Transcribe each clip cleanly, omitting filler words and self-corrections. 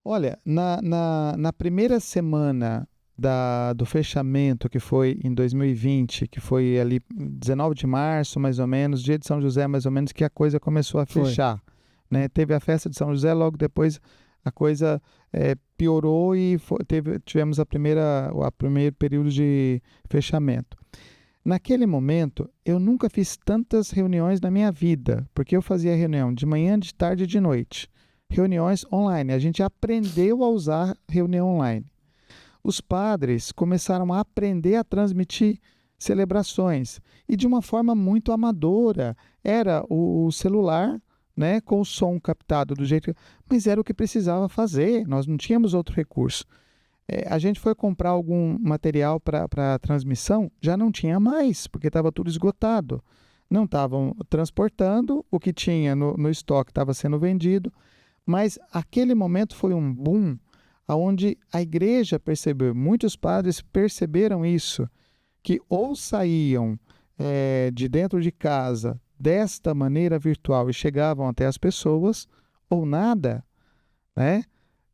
Olha, na primeira semana do fechamento, que foi em 2020, que foi ali 19 de março, mais ou menos, dia de São José, mais ou menos, que a coisa começou a Foi. fechar, né? Teve a festa de São José, logo depois a coisa piorou e tivemos o primeiro período de fechamento. Naquele momento, eu nunca fiz tantas reuniões na minha vida, porque eu fazia reunião de manhã, de tarde e de noite. Reuniões online. A gente aprendeu a usar reunião online. Os padres começaram a aprender a transmitir celebrações e de uma forma muito amadora. Era o celular, né, com o som captado do jeito que... Mas era o que precisava fazer, nós não tínhamos outro recurso. A gente foi comprar algum material para transmissão, já não tinha mais, porque estava tudo esgotado. Não estavam transportando, o que tinha no estoque estava sendo vendido, mas aquele momento foi um boom, onde a igreja percebeu, muitos padres perceberam isso, que ou saíam de dentro de casa desta maneira virtual e chegavam até as pessoas, ou nada, né?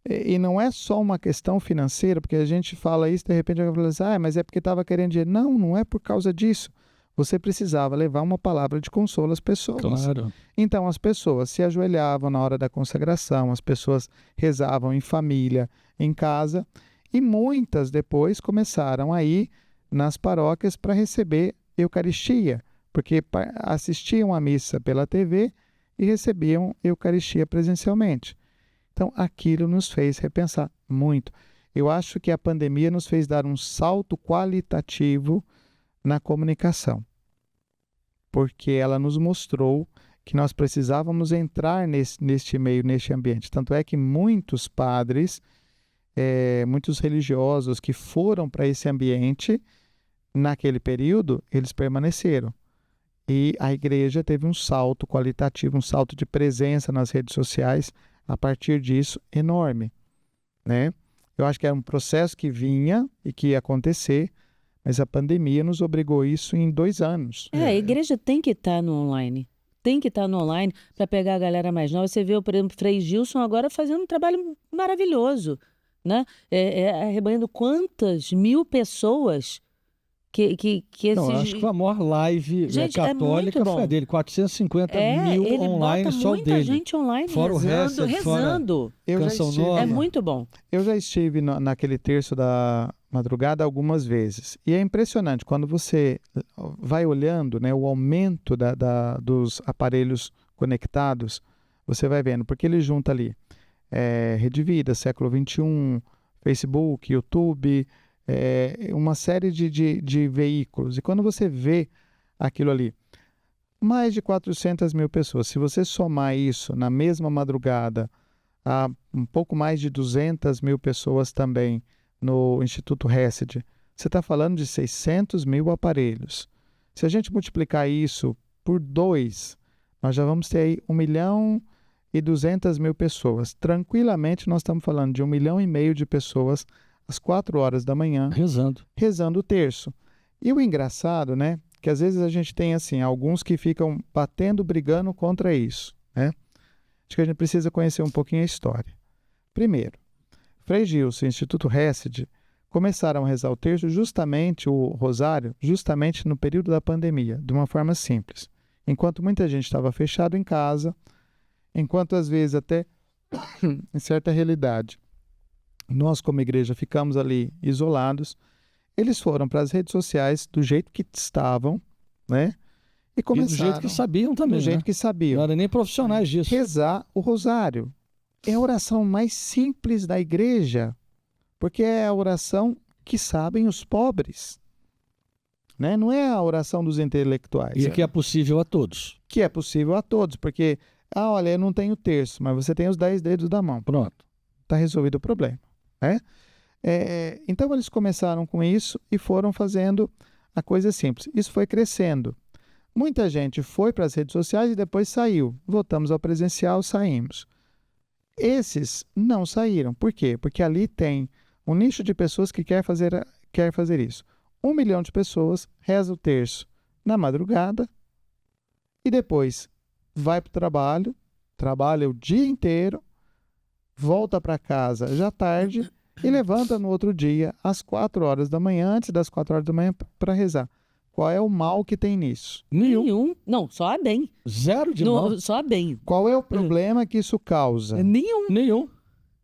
E não é só uma questão financeira, porque a gente fala isso, de repente alguém fala assim, mas é porque estava querendo dinheiro. Não, não é por causa disso. Você precisava levar uma palavra de consolo às pessoas. Claro. Então as pessoas se ajoelhavam na hora da consagração, as pessoas rezavam em família, em casa, e muitas depois começaram a ir nas paróquias para receber Eucaristia, porque assistiam à missa pela TV e recebiam Eucaristia presencialmente. Então, aquilo nos fez repensar muito. Eu acho que a pandemia nos fez dar um salto qualitativo na comunicação, porque ela nos mostrou que nós precisávamos entrar neste meio, neste ambiente. Tanto é que muitos padres, muitos religiosos que foram para esse ambiente, naquele período, eles permaneceram. E a igreja teve um salto qualitativo, um salto de presença nas redes sociais, a partir disso, enorme, né? Eu acho que era um processo que vinha e que ia acontecer, mas a pandemia nos obrigou a isso em 2 anos. A igreja tem que estar no online. Tem que estar no online para pegar a galera mais nova. Você vê, por exemplo, o Frei Gilson agora fazendo um trabalho maravilhoso, né? Arrebanhando quantas mil pessoas que Não, eu esses... acho que a maior live Gente, católica foi a dele, 450 mil ele online, bota só muita dele. gente online Fora rezando, o resto, rezando. Canção Nova. É muito bom. Eu já estive naquele terço da madrugada algumas vezes. E é impressionante, quando você vai olhando, né, o aumento dos aparelhos conectados, você vai vendo, porque ele junta ali Rede Vida, Século XXI, Facebook, YouTube, uma série de veículos. E quando você vê aquilo ali, mais de 400 mil pessoas, se você somar isso na mesma madrugada, há um pouco mais de 200 mil pessoas também no Instituto Hesed, você está falando de 600 mil aparelhos. Se a gente multiplicar isso por 2, nós já vamos ter aí 1.200.000 pessoas. Tranquilamente, nós estamos falando de 1,5 milhão de pessoas às 4 horas da manhã rezando o terço. E o engraçado, né, que às vezes a gente tem assim, alguns que ficam batendo, brigando contra isso, né? Acho que a gente precisa conhecer um pouquinho a história. Primeiro, Frei Gilson e Instituto Hesed começaram a rezar o terço justamente, o rosário, justamente no período da pandemia, de uma forma simples. Enquanto muita gente estava fechado em casa, enquanto às vezes até em certa realidade nós como igreja ficamos ali isolados, eles foram para as redes sociais do jeito que estavam, né? E começaram, do jeito que sabiam também, do jeito que sabiam. Não eram nem profissionais disso. Rezar o rosário. É a oração mais simples da igreja, porque é a oração que sabem os pobres, né? Não é a oração dos intelectuais. E que é possível a todos. Que é possível a todos, porque, olha, eu não tenho terço, mas você tem os 10 dedos da mão. Pronto. Está resolvido o problema, né? Então eles começaram com isso e foram fazendo a coisa simples. Isso foi crescendo. Muita gente foi para as redes sociais e depois saiu. Voltamos ao presencial, saímos. Esses não saíram. Por quê? Porque ali tem um nicho de pessoas que quer fazer isso. 1 milhão de pessoas reza o terço na madrugada e depois vai para o trabalho, trabalha o dia inteiro, volta para casa já tarde e levanta no outro dia às 4 horas da manhã, antes das 4 horas da manhã, para rezar. Qual é o mal que tem nisso? Nenhum. Não, só a bem. Zero de mal. Só a bem. Qual é o problema que isso causa? Nenhum.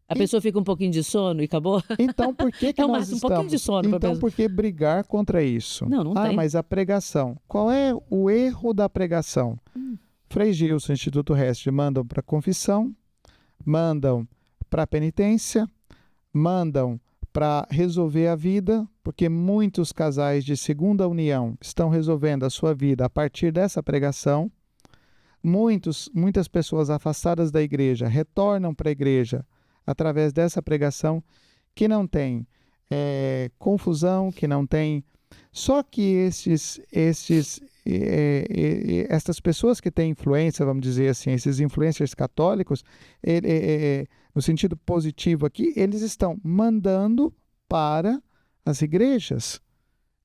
A pessoa fica um pouquinho de sono e acabou? Então, por que Então, nós mas um estamos... pouquinho de sono pra Então, pessoa. por que brigar contra isso? Não tem. Mas a pregação. Qual é o erro da pregação? Frei Gilson, Instituto Rest, mandam para confissão, mandam para penitência, mandam para resolver a vida, porque muitos casais de segunda união estão resolvendo a sua vida a partir dessa pregação. Muitas pessoas afastadas da igreja retornam para a igreja através dessa pregação, que não tem confusão, que não tem... Só que estas pessoas que têm influência, vamos dizer assim, esses influencers católicos, no sentido positivo aqui, eles estão mandando para as igrejas.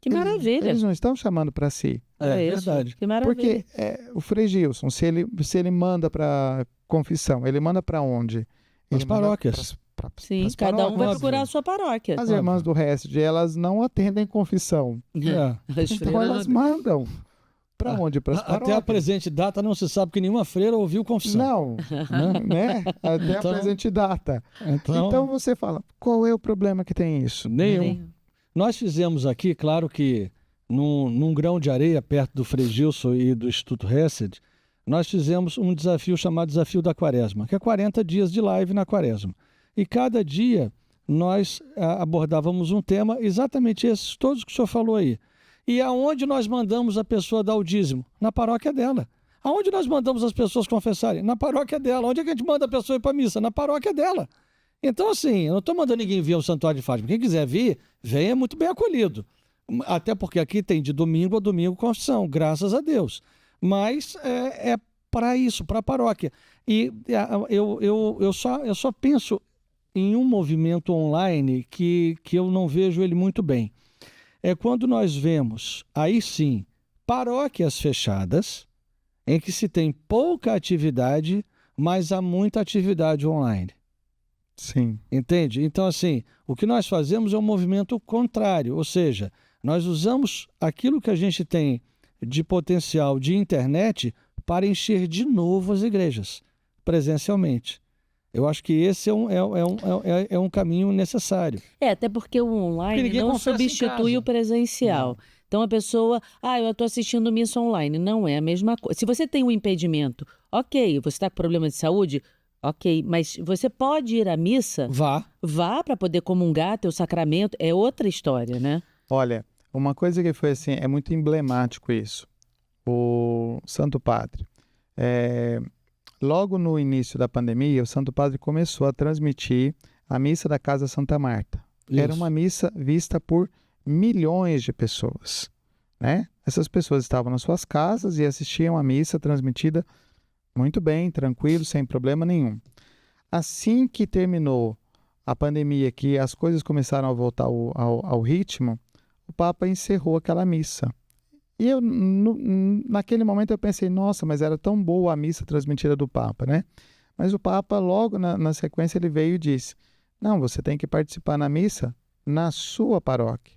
Que maravilha. Eles não estão chamando para si. É isso. verdade. Que maravilha. Porque o Frei Gilson, se ele manda para confissão, ele manda para onde? As Ele manda paróquias. Sim, pras cada um vai paróquias. procurar a sua paróquia. As irmãs do Rest, elas não atendem confissão. É. As Então freiras elas não- mandam. Para onde? Para as paróquias. Até a presente data não se sabe que nenhuma freira ouviu confissão. Não, né? Até Então- a presente data. Então, Então você fala, qual é o problema que tem isso? nenhum. Nós fizemos aqui, claro que num grão de areia, perto do Frei Gilson e do Instituto Hesed, nós fizemos um desafio chamado Desafio da Quaresma, que é 40 dias de live na Quaresma. E cada dia nós abordávamos um tema, exatamente esses, todos que o senhor falou aí. E aonde nós mandamos a pessoa dar o dízimo? Na paróquia dela. Aonde nós mandamos as pessoas confessarem? Na paróquia dela. Onde é que a gente manda a pessoa ir para a missa? Na paróquia dela. Então, assim, eu não estou mandando ninguém vir ao Santuário de Fátima. Quem quiser vir, venha muito bem acolhido. Até porque aqui tem de domingo a domingo confissão, graças a Deus. Mas é para isso, para a paróquia. E eu só penso em um movimento online que eu não vejo ele muito bem. É quando nós vemos, aí sim, paróquias fechadas, em que se tem pouca atividade, mas há muita atividade online. Sim. Entende? Então, assim, o que nós fazemos é um movimento contrário, ou seja, nós usamos aquilo que a gente tem de potencial de internet para encher de novo as igrejas, presencialmente. Eu acho que esse é um caminho necessário. Até porque o online Porque ninguém não confessa em substitui casa. o presencial. Então a pessoa, eu estou assistindo missa online. Não é a mesma coisa. Se você tem um impedimento, ok, você está com problema de saúde, ok, mas você pode ir à missa, vá para poder comungar, ter o sacramento, é outra história, né? Olha, uma coisa que foi assim, é muito emblemático isso. O Santo Padre, logo no início da pandemia, o Santo Padre começou a transmitir a missa da Casa Santa Marta. Era Isso. uma missa vista por milhões de pessoas, né? Essas pessoas estavam nas suas casas e assistiam a missa transmitida muito bem, tranquilo, sem problema nenhum. Assim que terminou a pandemia, que as coisas começaram a voltar ao ritmo, o Papa encerrou aquela missa. E eu, naquele momento eu pensei, nossa, mas era tão boa a missa transmitida do Papa, né? Mas o Papa, logo na sequência, ele veio e disse, não, você tem que participar na missa na sua paróquia.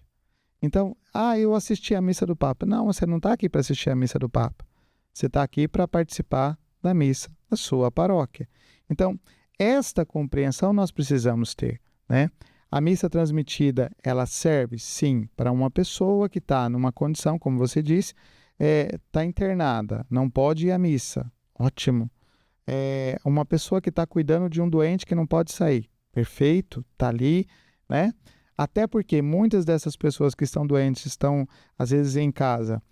Então, eu assisti a missa do Papa. Não, você não está aqui para assistir a missa do Papa. Você está aqui para participar da missa da sua paróquia. Então, esta compreensão nós precisamos ter, né? A missa transmitida, ela serve, sim, para uma pessoa que está numa condição, como você disse, está internada, não pode ir à missa. Ótimo. Uma pessoa que está cuidando de um doente que não pode sair. Perfeito, está ali, né? Até porque muitas dessas pessoas que estão doentes, estão, às vezes, em casa,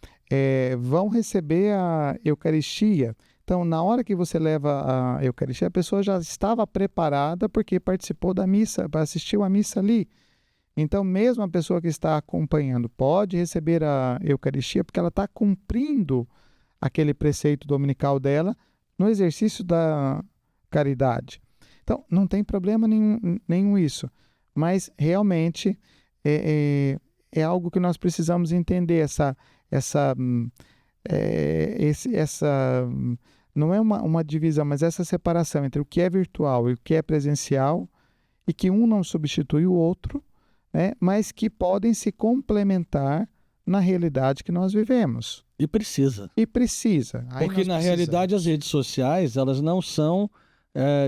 vão receber a Eucaristia. Então, na hora que você leva a Eucaristia, a pessoa já estava preparada porque participou da missa, assistiu a missa ali. Então, mesmo a pessoa que está acompanhando pode receber a Eucaristia porque ela está cumprindo aquele preceito dominical dela no exercício da caridade. Então, não tem problema nenhum isso. Mas, realmente, é algo que nós precisamos entender, Não é uma divisão, mas essa separação entre o que é virtual e o que é presencial, e que um não substitui o outro, né? Mas que podem se complementar na realidade que nós vivemos. E precisa. E precisa. Aí Porque nós na precisamos. realidade as redes sociais, elas não são,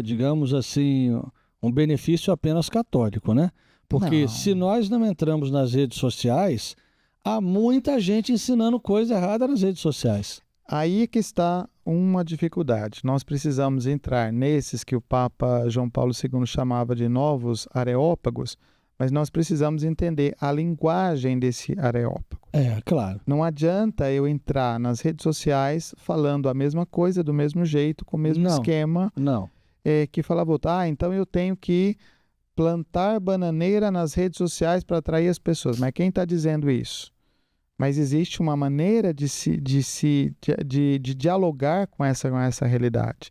digamos assim, um benefício apenas católico, né? Porque Não. se nós não entramos nas redes sociais, há muita gente ensinando coisa errada nas redes sociais. Aí que está uma dificuldade. Nós precisamos entrar nesses que o Papa João Paulo II chamava de novos areópagos, mas nós precisamos entender a linguagem desse areópago. Claro. Não adianta eu entrar nas redes sociais falando a mesma coisa, do mesmo jeito, com o mesmo esquema, Não. que falava, então eu tenho que plantar bananeira nas redes sociais para atrair as pessoas. Mas quem está dizendo isso? Mas existe uma maneira de dialogar com essa realidade.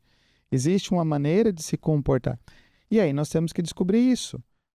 Existe uma maneira de se comportar. E aí nós temos que descobrir isso.